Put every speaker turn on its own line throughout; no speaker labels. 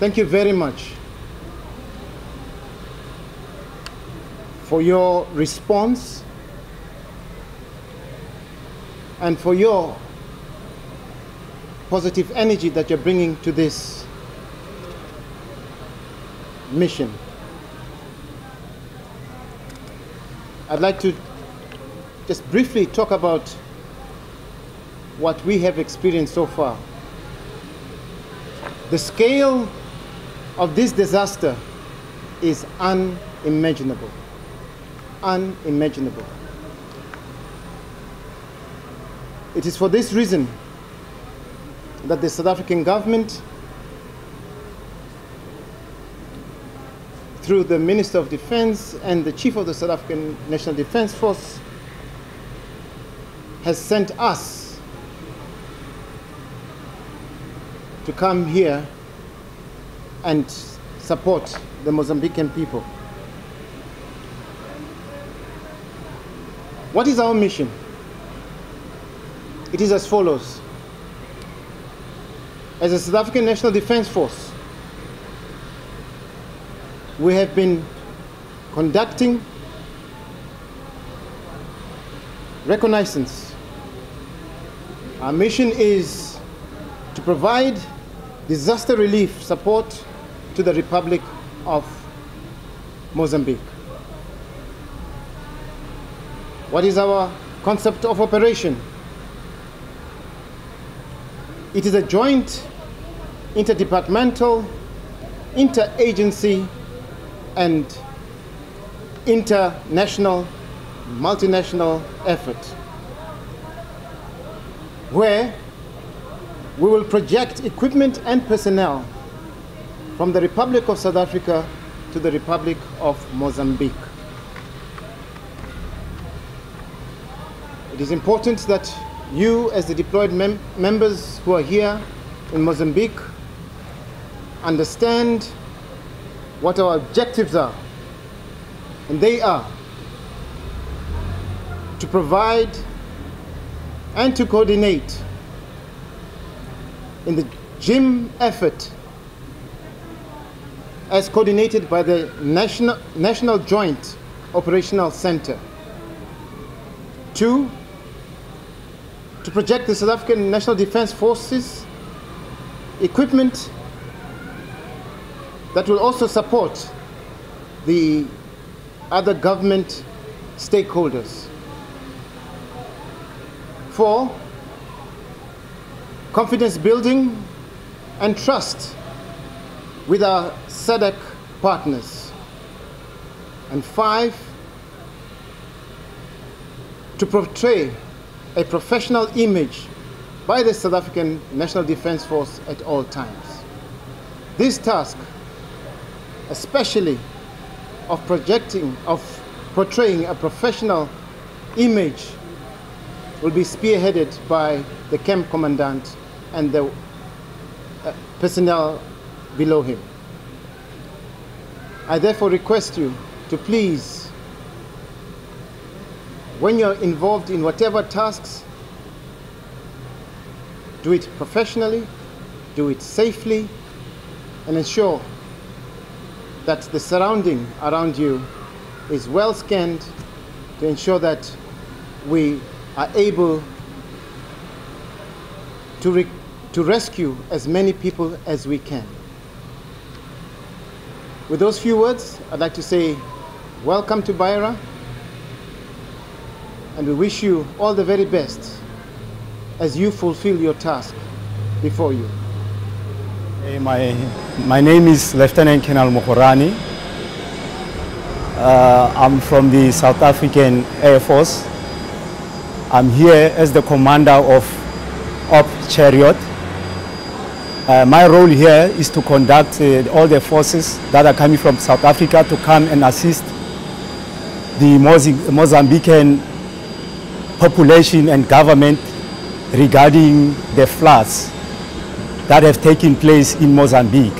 Thank you very much for your response and for your positive energy that you're bringing to this mission. I'd like to just briefly talk about what we have experienced so far. The scale of this disaster is unimaginable. Unimaginable. It is for this reason that the South African government, through the Minister of Defense and the Chief of the South African National Defense Force, has sent us to come here and support the Mozambican people. What is our mission? It is as follows. As a South African National Defense Force, we have been conducting reconnaissance. Our mission is to provide disaster relief support to the Republic of Mozambique. What is our concept of operation? It is a joint, interdepartmental, interagency, and international, multinational effort, where we will project equipment and personnel from the Republic of South Africa to the Republic of Mozambique. It is important that you, as the deployed members who are here in Mozambique, understand what our objectives are. And they are to provide and to coordinate in the GEM effort as coordinated by the National Joint Operational Center. 2, to project the South African National Defense Forces equipment that will also support the other government stakeholders. 4, confidence building and trust with our SADC partners. And 5, to portray a professional image by the South African National Defense Force at all times. This task, especially of portraying a professional image, will be spearheaded by the camp commandant and the personnel below him. I therefore request you to please, when you're involved in whatever tasks, do it professionally, do it safely, and ensure that the surrounding around you is well scanned to ensure that we are able to rescue as many people as we can. With those few words, I'd like to say welcome to Beira, and we wish you all the very best as you fulfill your task before you.
My name is Lieutenant Colonel Mokorani. I'm from the South African Air Force. I'm here as the commander of Op Chariot. My role here is to conduct all the forces that are coming from South Africa to come and assist the Mozambican population and government regarding the floods that have taken place in Mozambique.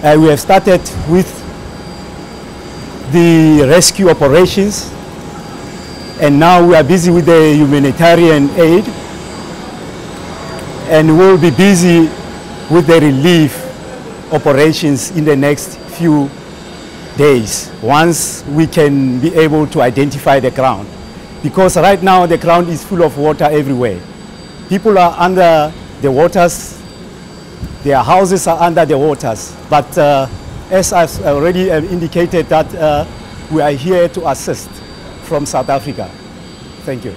We have started with the rescue operations, and now we are busy with the humanitarian aid, and we'll be busy with the relief operations in the next few days, once we can be able to identify the ground. Because right now the ground is full of water everywhere. People are under the waters, their houses are under the waters. But as I've already indicated, that we are here to assist from South Africa. Thank you.